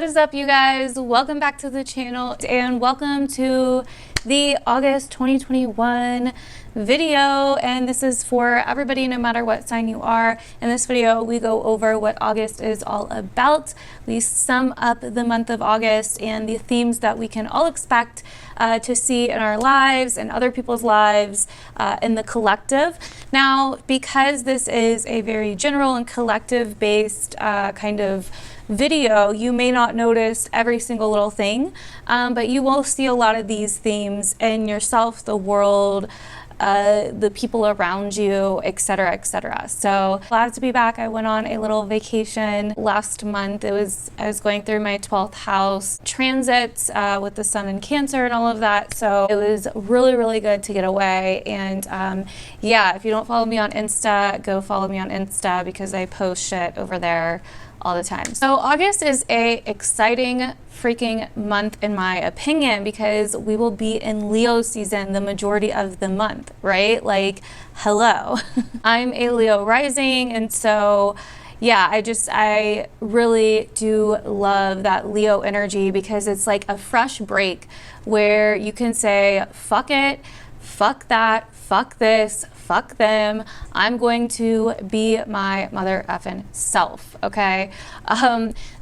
What is up, you guys? Welcome back to the channel and welcome to the August 2021 video, and this is for everybody no matter what sign you are. In this video we go over what August is all about. We sum up the month of August and the themes that we can all expect to see in our lives and other people's lives in the collective. Now, because this is a very general and collective based kind of video, you may not notice every single little thing, but you will see a lot of these themes in yourself, the world, the people around you, etc., etc. So glad to be back. I went on a little vacation last month. I was going through my 12th house transits with the sun in Cancer and all of that. So it was really good to get away. And yeah, if you don't follow me on Insta, go follow me on Insta because I post shit over there all the time. So August is a exciting freaking month in my opinion because we will be in Leo season the majority of the month, right? Like, hello. I'm a Leo rising, and so yeah, I really do love that Leo energy because it's like a fresh break where you can say, fuck it, fuck that, fuck this, fuck them. I'm going to be my mother effing self, okay?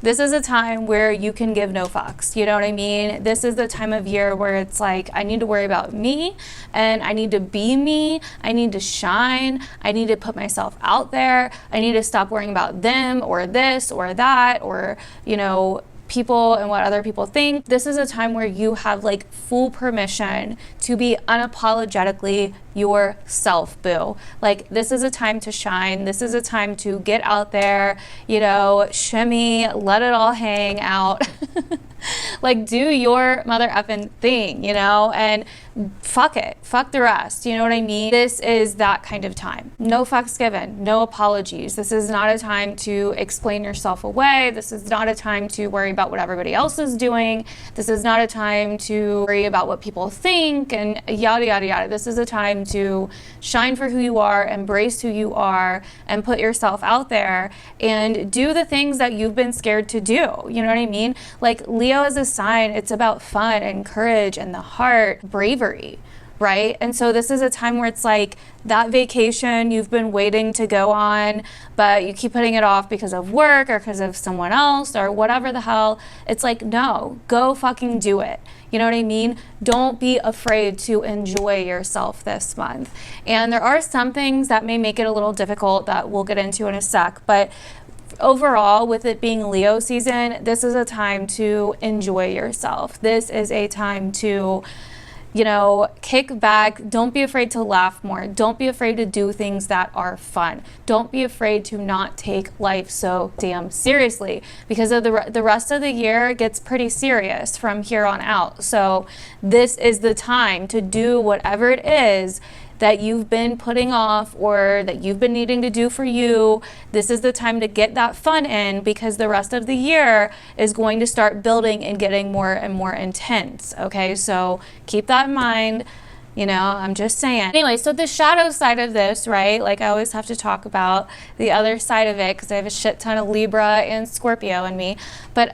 This is a time where you can give no fucks, you know what I mean? This is the time of year where it's like, I need to worry about me and I need to be me. I need to shine. I need to put myself out there. I need to stop worrying about them or this or that or, you know, people and what other people think. This is a time where you have like full permission to be unapologetically yourself, boo. Like, this is a time to shine. This is a time to get out there, you know, shimmy, let it all hang out. Like, do your mother effing thing, you know, and fuck it, fuck the rest, you know what I mean? This is that kind of time. No fucks given, no apologies. This is not a time to explain yourself away. This is not a time to worry about what everybody else is doing. This is not a time to worry about what people think and yada yada yada. This is a time to shine for who you are, embrace who you are, and put yourself out there and do the things that you've been scared to do, you know what I mean? Like, Leo is a sign, it's about fun and courage and the heart, bravery, right? And so this is a time where it's like that vacation you've been waiting to go on, but you keep putting it off because of work or because of someone else or whatever the hell. It's like, no, go fucking do it. You know what I mean? Don't be afraid to enjoy yourself this month. And there are some things that may make it a little difficult that we'll get into in a sec, but overall, with it being Leo season, this is a time to enjoy yourself. This is a time to, you know, kick back. Don't be afraid to laugh more. Don't be afraid to do things that are fun. Don't be afraid to not take life so damn seriously because of the rest of the year gets pretty serious from here on out. So this is the time to do whatever it is that you've been putting off or that you've been needing to do for you. This is the time to get that fun in because the rest of the year is going to start building and getting more and more intense, okay? So keep that in mind, you know, I'm just saying. Anyway, so the shadow side of this, right? Like, I always have to talk about the other side of it because I have a shit ton of Libra and Scorpio in me. But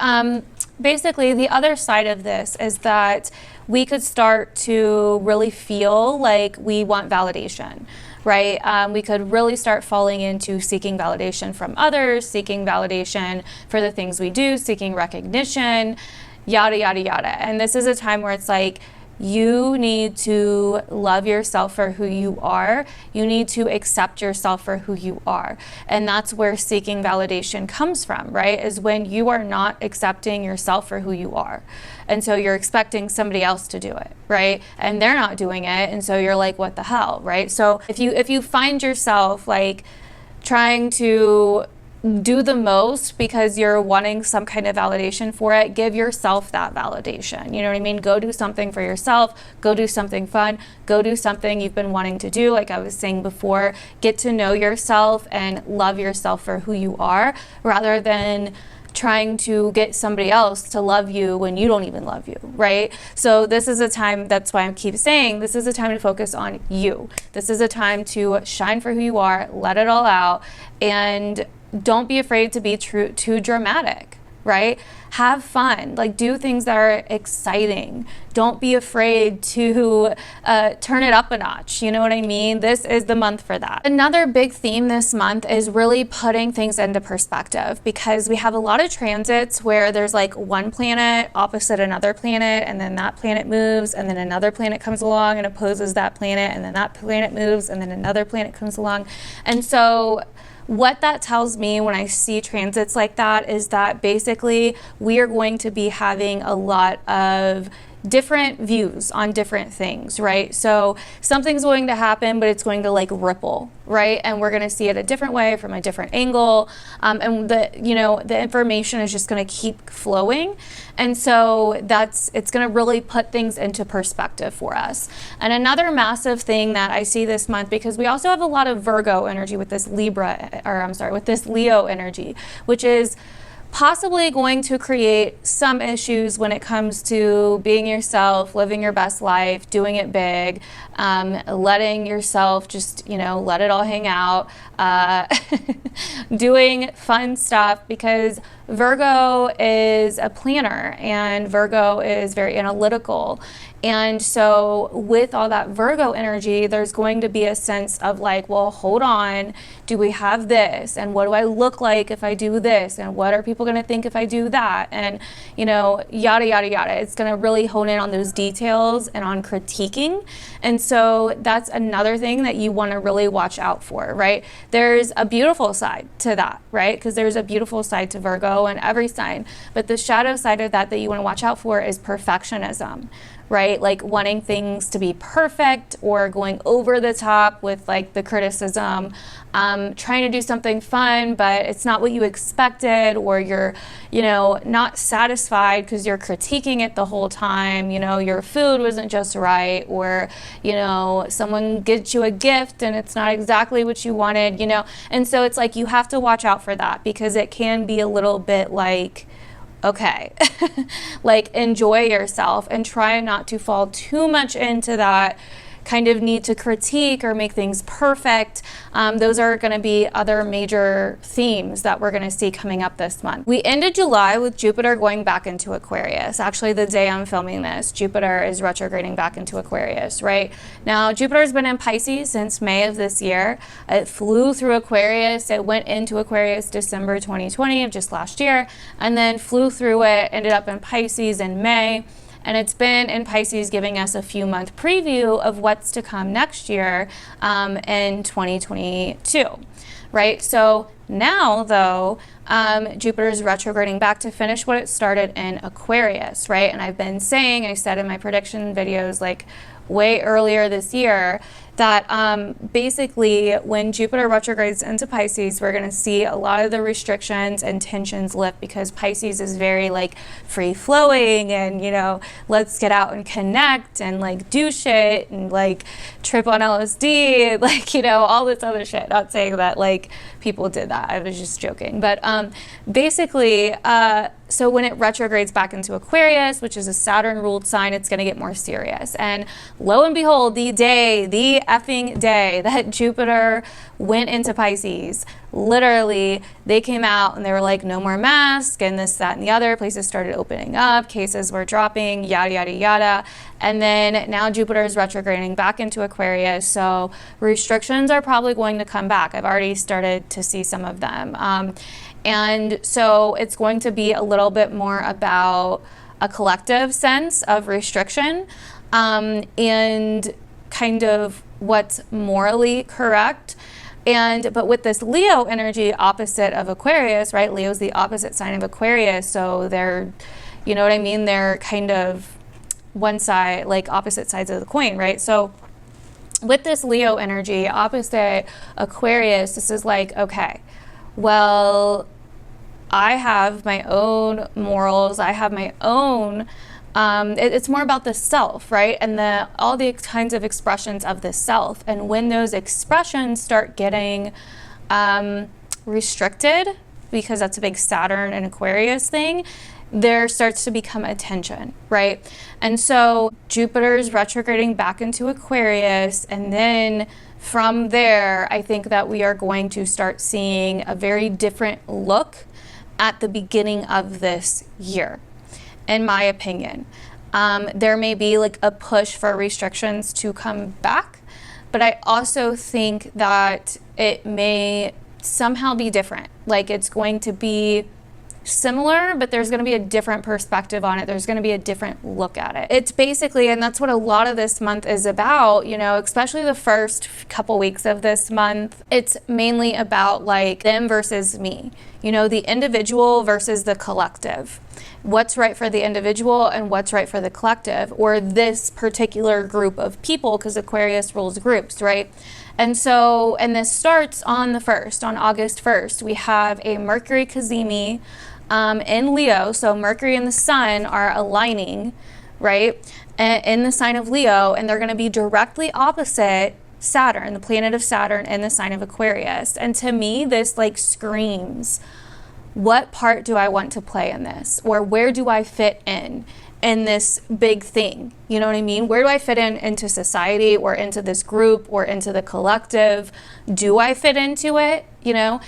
basically, the other side of this is that we could start to really feel like we want validation, right? We could really start falling into seeking validation from others, seeking validation for the things we do, seeking recognition, yada, yada, yada. And this is a time where it's like, you need to love yourself for who you are. You need to accept yourself for who you are. And that's where seeking validation comes from, right? Is when you are not accepting yourself for who you are. And so you're expecting somebody else to do it, right? And they're not doing it. And so you're like, what the hell, right? So if you find yourself like trying to do the most because you're wanting some kind of validation for it, give yourself that validation. You know what I mean? Go do something for yourself. Go do something fun. Go do something you've been wanting to do. Like I was saying before, get to know yourself and love yourself for who you are rather than trying to get somebody else to love you when you don't even love you, right? So this is a time, that's why I keep saying, this is a time to focus on you. This is a time to shine for who you are, let it all out, and don't be afraid to be too dramatic, right? Have fun, like do things that are exciting. Don't be afraid to turn it up a notch. You know what I mean? This is the month for that. Another big theme this month is really putting things into perspective, because we have a lot of transits where there's like one planet opposite another planet, and then that planet moves, and then another planet comes along and opposes that planet, and then that planet moves, and then another planet comes along. And so what that tells me when I see transits like that is that basically we are going to be having a lot of different views on different things, right? So something's going to happen, but it's going to like ripple, right? And we're going to see it a different way from a different angle. And the information is just going to keep flowing. And so it's going to really put things into perspective for us. And another massive thing that I see this month, because we also have a lot of Virgo energy with this with this Leo energy, which is possibly going to create some issues when it comes to being yourself, living your best life, doing it big, letting yourself just, let it all hang out, doing fun stuff, because Virgo is a planner and Virgo is very analytical. And so with all that Virgo energy, there's going to be a sense of like, well, hold on, do we have this? And what do I look like if I do this? And what are people going to think if I do that? And, yada, yada, yada. It's going to really hone in on those details and on critiquing. And so that's another thing that you want to really watch out for, right? There's a beautiful side to that, right? Because there's a beautiful side to Virgo and every sign. But the shadow side of that you want to watch out for is perfectionism, right? Like wanting things to be perfect or going over the top with like the criticism, trying to do something fun, but it's not what you expected, or you're, not satisfied because you're critiquing it the whole time. Your food wasn't just right, or, someone gets you a gift and it's not exactly what you wanted, And so it's like you have to watch out for that, because it can be a little bit like, okay, like enjoy yourself and try not to fall too much into that kind of need to critique or make things perfect. Those are going to be other major themes that we're going to see coming up this month. We ended July with Jupiter going back into Aquarius. Actually, the day I'm filming this, Jupiter is retrograding back into Aquarius, right? Now, Jupiter's been in Pisces since May of this year. It flew through Aquarius. It went into Aquarius December 2020 of just last year, and then flew through it, ended up in Pisces in May. And it's been in Pisces giving us a few month preview of what's to come next year in 2022, right? So now though, Jupiter is retrograding back to finish what it started in Aquarius, right? And I've been saying, I said in my prediction videos like way earlier this year, that basically when Jupiter retrogrades into Pisces, we're going to see a lot of the restrictions and tensions lift, because Pisces is very like free flowing and, let's get out and connect and like do shit and like trip on LSD, like, all this other shit. Not saying that like people did that. I was just joking. But basically, so when it retrogrades back into Aquarius, which is a Saturn-ruled sign, it's going to get more serious. And lo and behold, the effing day that Jupiter went into Pisces, literally, they came out and they were like, no more masks, and this, that, and the other. Places started opening up, cases were dropping, yada, yada, yada. And then now Jupiter is retrograding back into Aquarius, so restrictions are probably going to come back. I've already started to see some of them. And so it's going to be a little bit more about a collective sense of restriction and kind of what's morally correct. But with this Leo energy opposite of Aquarius, right? Leo's the opposite sign of Aquarius, so they're, you know what I mean? They're kind of one side, like opposite sides of the coin, right? So with this Leo energy opposite Aquarius, this is like, okay, well, I have my own morals, I have my own, it's more about the self, right? And all the kinds of expressions of the self. And when those expressions start getting restricted, because that's a big Saturn and Aquarius thing, there starts to become a tension, right? And so Jupiter's retrograding back into Aquarius, and then from there, I think that we are going to start seeing a very different look at the beginning of this year, in my opinion. There may be like a push for restrictions to come back, but I also think that it may somehow be different. Like it's going to be similar, but there's going to be a different perspective on it. There's going to be a different look at it. It's basically, and that's what a lot of this month is about, you know, especially the first couple weeks of this month. It's mainly about like them versus me, you know, the individual versus the collective. What's right for the individual and what's right for the collective, or this particular group of people, because Aquarius rules groups, right? And so, and this starts on the 1st, on August 1st, we have a Mercury cazimi in Leo. So Mercury and the Sun are aligning, right, in the sign of Leo, and they're going to be directly opposite Saturn, the planet of Saturn, in the sign of Aquarius. And to me, this like screams, what part do I want to play in this? Or where do I fit in this big thing? You know what I mean? Where do I fit into society, or into this group, or into the collective? Do I fit into it? You know,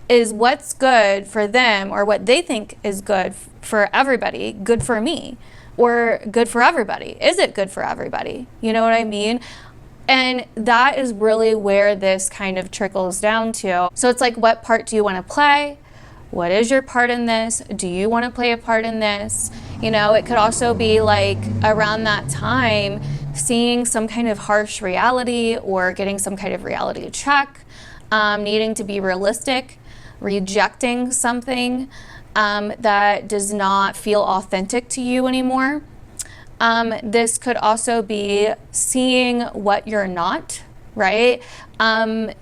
is what's good for them, or what they think is good for everybody, good for me, or good for everybody? Is it good for everybody? You know what I mean? And that is really where this kind of trickles down to. So it's like, what part do you want to play? What is your part in this? Do you want to play a part in this? You know, it could also be like around that time, seeing some kind of harsh reality, or getting some kind of reality check, needing to be realistic, rejecting something that does not feel authentic to you anymore. This could also be seeing what you're not, right?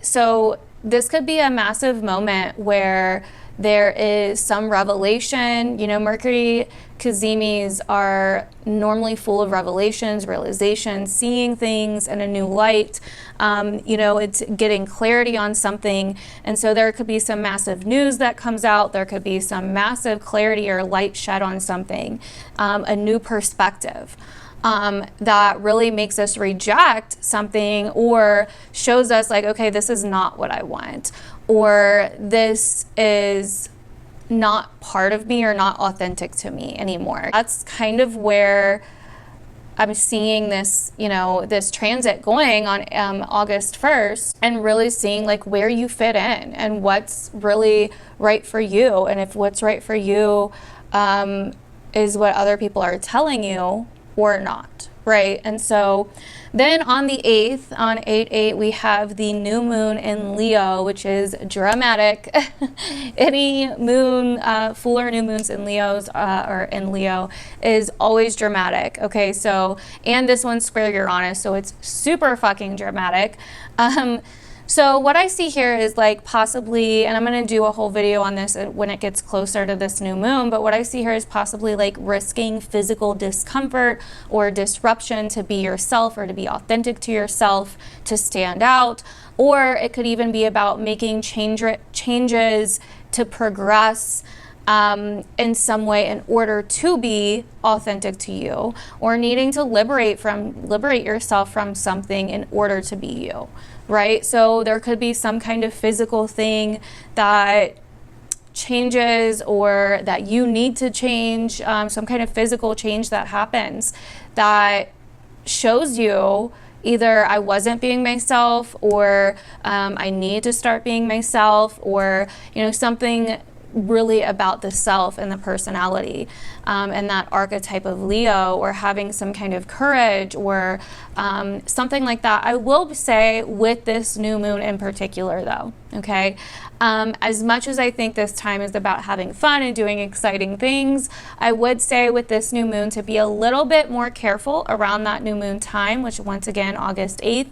So this could be a massive moment where there is some revelation. You know, Mercury cazimis are normally full of revelations, realizations, seeing things in a new light. You know, it's getting clarity on something. And so there could be some massive news that comes out. There could be some massive clarity or light shed on something, a new perspective. That really makes us reject something, or shows us like, okay, this is not what I want, or this is not part of me, or not authentic to me anymore. That's kind of where I'm seeing this, you know, this transit going on August 1st, and really seeing like where you fit in and what's really right for you. And if what's right for you is what other people are telling you or not, right? And so then on the 8th, on 8/8, we have the new moon in Leo, which is dramatic. Any moon, full or new moons in Leo's or in Leo is always dramatic. Okay, so, and this one's square Uranus, so it's super fucking dramatic. So what I see here is like possibly, and I'm going to do a whole video on this when it gets closer to this new moon, but what I see here is possibly like risking physical discomfort or disruption to be yourself, or to be authentic to yourself, to stand out. Or it could even be about making changes to progress in some way in order to be authentic to you, or needing to liberate yourself from something in order to be you, right? So there could be some kind of physical thing that changes, or that you need to change, some kind of physical change that happens that shows you either I wasn't being myself, or I need to start being myself, or, you know, something really about the self and the personality, and that archetype of Leo, or having some kind of courage, or something like that. I will say with this new moon in particular though, okay, as much as I think this time is about having fun and doing exciting things, I would say with this new moon to be a little bit more careful around that new moon time, which once again, August 8th,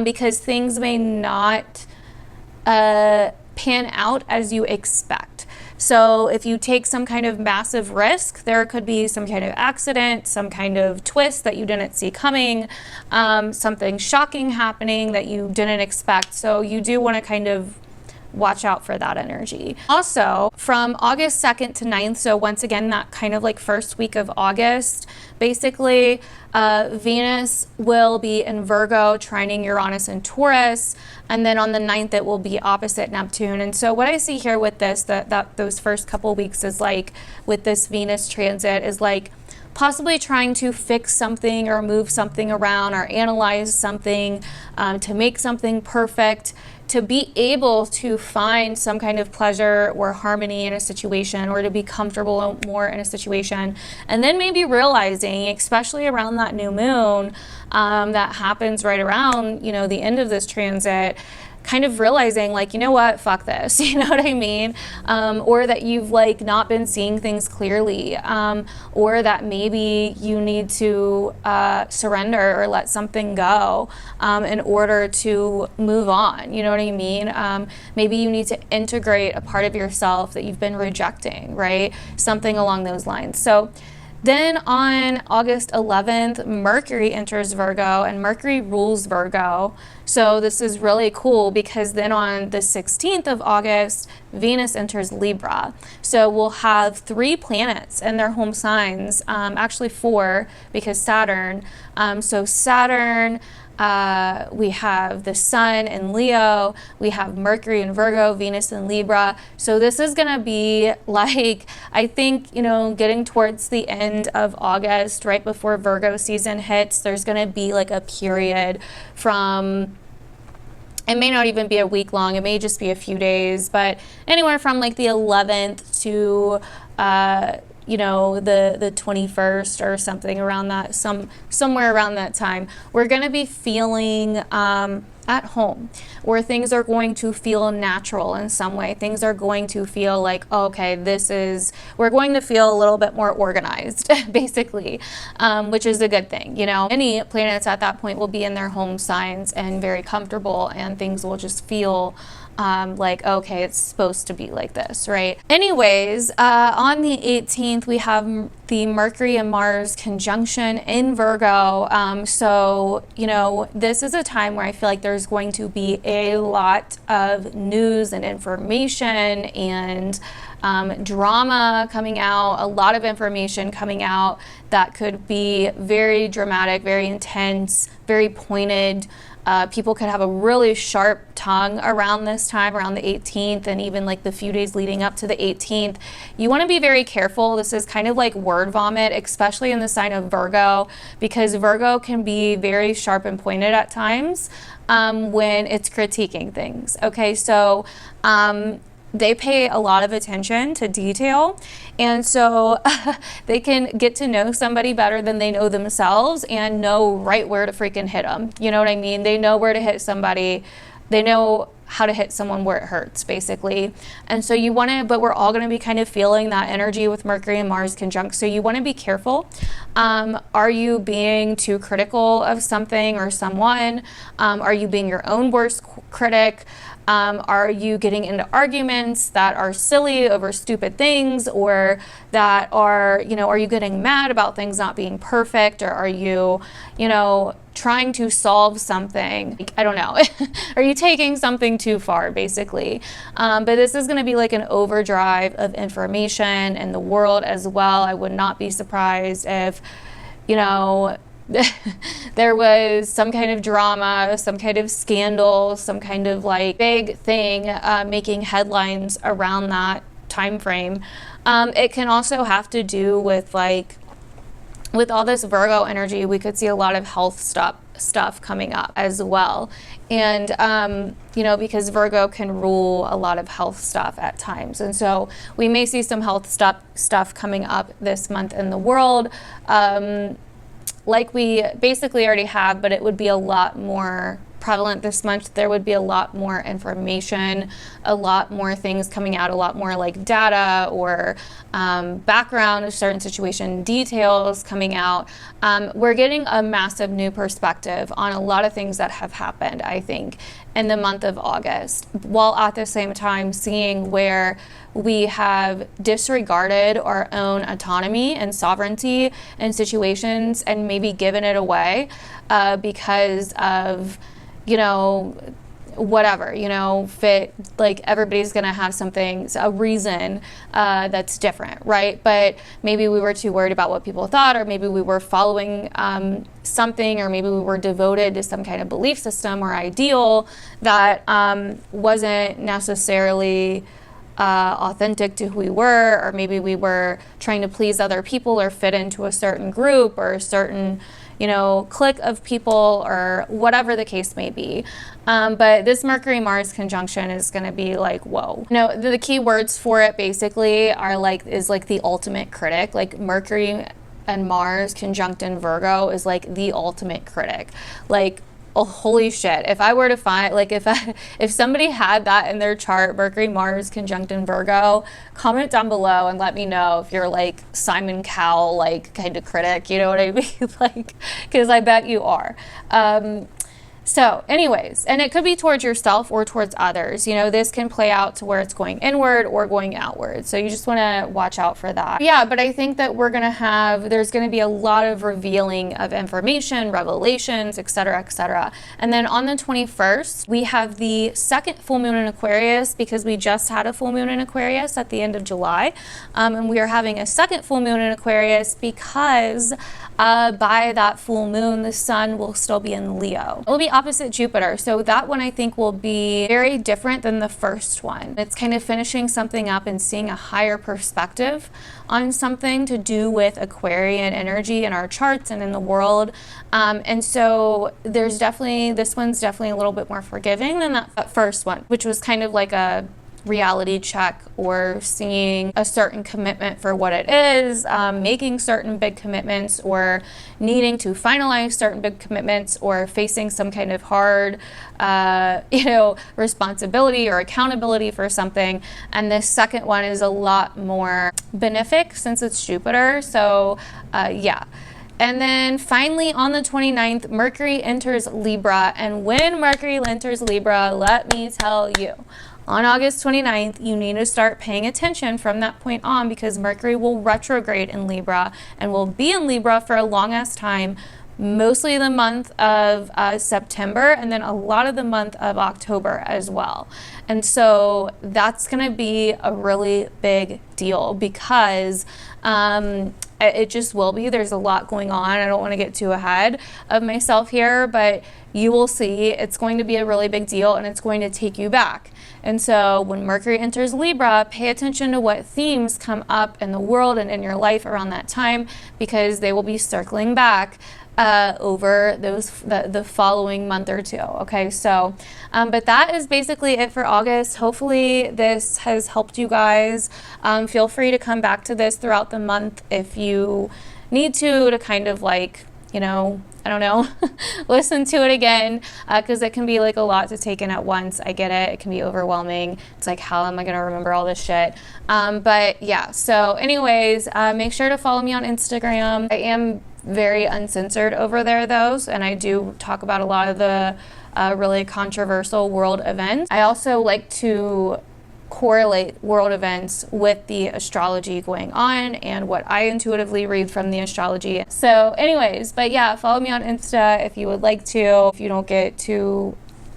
because things may not pan out as you expect. So if you take some kind of massive risk, there could be some kind of accident, some kind of twist that you didn't see coming, something shocking happening that you didn't expect. So you do want to kind of watch out for that energy. Also, from August 2nd to 9th, so once again, that kind of like first week of August, basically, Venus will be in Virgo, trining Uranus and Taurus, and then on the 9th, it will be opposite Neptune. And so what I see here with this, that those first couple weeks is like, with this Venus transit, is like possibly trying to fix something or move something around or analyze something to make something perfect, to be able to find some kind of pleasure or harmony in a situation, or to be comfortable more in a situation. And then maybe realizing, especially around that new moon that happens right around, you know, the end of this transit, kind of realizing like, you know what, fuck this, you know what I mean? Or that you've like not been seeing things clearly, or that maybe you need to surrender or let something go in order to move on, you know what I mean? Maybe you need to integrate a part of yourself that you've been rejecting, right? Something along those lines. So then on August 11th, Mercury enters Virgo, and Mercury rules Virgo. So this is really cool because then on the 16th of August, Venus enters Libra. So we'll have 3 planets in their home signs, actually 4 because Saturn. So Saturn, we have the Sun in Leo, we have Mercury in Virgo, Venus in Libra. So this is gonna be like, I think, you know, getting towards the end of August, right before Virgo season hits, there's gonna be like a period from, it may not even be a week long, it may just be a few days, but anywhere from like the 11th to you know, the 21st or something around that, somewhere around that time, we're going to be feeling at home, where things are going to feel natural in some way. Things are going to feel like, oh, okay, we're going to feel a little bit more organized, basically, which is a good thing. You know, any planets at that point will be in their home signs and very comfortable, and things will just feel like, okay, it's supposed to be like this, right? Anyways, on the 18th, we have the Mercury and Mars conjunction in Virgo. So, you know, this is a time where I feel like there's going to be a lot of news and information and drama coming out, a lot of information coming out that could be very dramatic, very intense, very pointed. People could have a really sharp tongue around this time, around the 18th, and even like the few days leading up to the 18th. You want to be very careful. This is kind of like word vomit, especially in the sign of Virgo, because Virgo can be very sharp and pointed at times when it's critiquing things. Okay, so they pay a lot of attention to detail, and so they can get to know somebody better than they know themselves and know right where to freaking hit them. You know what I mean? They know where to hit somebody. They know how to hit someone where it hurts, basically. And so you want to, but we're all going to be kind of feeling that energy with Mercury and Mars conjunct. So you want to be careful. Are you being too critical of something or someone? Are you being your own worst critic? Are you getting into arguments that are silly over stupid things, or that are, you know, are you getting mad about things not being perfect, or are you, you know, trying to solve something? I don't know. Are you taking something too far, basically? But this is going to be like an overdrive of information in the world as well. I would not be surprised if, you know, there was some kind of drama, some kind of scandal, some kind of like big thing making headlines around that time frame. It can also have to do with like, with all this Virgo energy, we could see a lot of health stuff coming up as well. And, you know, because Virgo can rule a lot of health stuff at times. And so we may see some health stuff coming up this month in the world. Like we basically already have, but it would be a lot more prevalent this month. There would be a lot more information, a lot more things coming out, a lot more like data or background of certain situation details coming out. We're getting a massive new perspective on a lot of things that have happened, I think, in the month of August, while at the same time seeing where we have disregarded our own autonomy and sovereignty in situations and maybe given it away because of, you know, whatever, you know, fit, like everybody's gonna have something, a reason that's different, right? But maybe we were too worried about what people thought, or maybe we were following something, or maybe we were devoted to some kind of belief system or ideal that wasn't necessarily authentic to who we were, or maybe we were trying to please other people or fit into a certain group or a certain, you know, clique of people, or whatever the case may be. But this Mercury-Mars conjunction is going to be like, whoa. You know, the key words for it basically are like, is like the ultimate critic. Like Mercury and Mars conjunct in Virgo is like the ultimate critic. Like, oh, holy shit. If I were to find, like, if somebody had that in their chart, Mercury, Mars conjunct in Virgo, comment down below and let me know if you're like Simon Cowell, like kind of critic, you know what I mean? Like, because I bet you are. So anyways, and it could be towards yourself or towards others. You know, this can play out to where it's going inward or going outward. So you just want to watch out for that. Yeah, but I think that there's going to be a lot of revealing of information, revelations, etc., etc. And then on the 21st, we have the second full moon in Aquarius, because we just had a full moon in Aquarius at the end of July. And we are having a second full moon in Aquarius because by that full moon, the sun will still be in Leo. It will be opposite Jupiter. So that one I think will be very different than the first one. It's kind of finishing something up and seeing a higher perspective on something to do with Aquarian energy in our charts and in the world. And so this one's definitely a little bit more forgiving than that first one, which was kind of like a reality check, or seeing a certain commitment for what it is, making certain big commitments, or needing to finalize certain big commitments, or facing some kind of hard, you know, responsibility or accountability for something. And this second one is a lot more benefic since it's Jupiter. So yeah. And then finally on the 29th, Mercury enters Libra. And when Mercury enters Libra, let me tell you, on August 29th, you need to start paying attention from that point on, because Mercury will retrograde in Libra and will be in Libra for a long ass time, mostly the month of September, and then a lot of the month of October as well. And so that's going to be a really big deal, because it just will be. There's a lot going on. I don't want to get too ahead of myself here, but you will see it's going to be a really big deal, and it's going to take you back. And so when Mercury enters Libra, pay attention to what themes come up in the world and in your life around that time, because they will be circling back over the following month or two. Okay, so but that is basically it for August. Hopefully this has helped you guys. Feel free to come back to this throughout the month if you need to kind of like, you know, I don't know, listen to it again, because it can be like a lot to take in at once. I get it. It can be overwhelming. It's like, how am I going to remember all this shit? But yeah, so anyways, make sure to follow me on Instagram. I am very uncensored over there though, and I do talk about a lot of the really controversial world events. I also like to correlate world events with the astrology going on and what I intuitively read from the astrology. So anyways, but yeah, follow me on Insta if you would like to, if you don't get too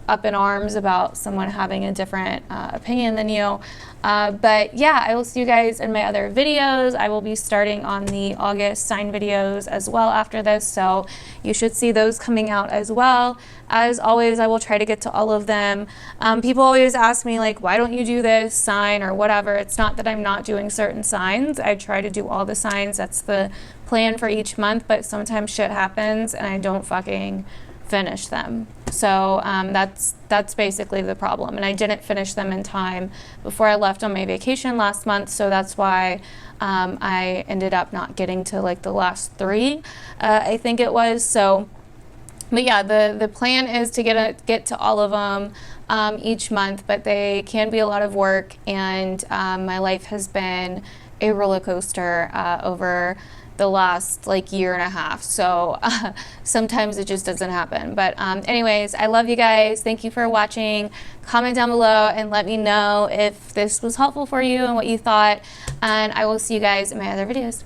up in arms about someone having a different opinion than you. But yeah, I will see you guys in my other videos. I will be starting on the August sign videos as well after this, so you should see those coming out as well. As always, I will try to get to all of them. People always ask me like, why don't you do this sign or whatever? It's not that I'm not doing certain signs. I try to do all the signs. That's the plan for each month, but sometimes shit happens and I don't fucking finish them. So that's basically the problem, and I didn't finish them in time before I left on my vacation last month, so that's why I ended up not getting to like the last 3, I think it was. So but yeah, the plan is to get to all of them each month, but they can be a lot of work, and my life has been a roller coaster over the last like year and a half, so sometimes it just doesn't happen. But anyways, I love you guys. Thank you for watching. Comment down below and let me know if this was helpful for you and what you thought, and I will see you guys in my other videos.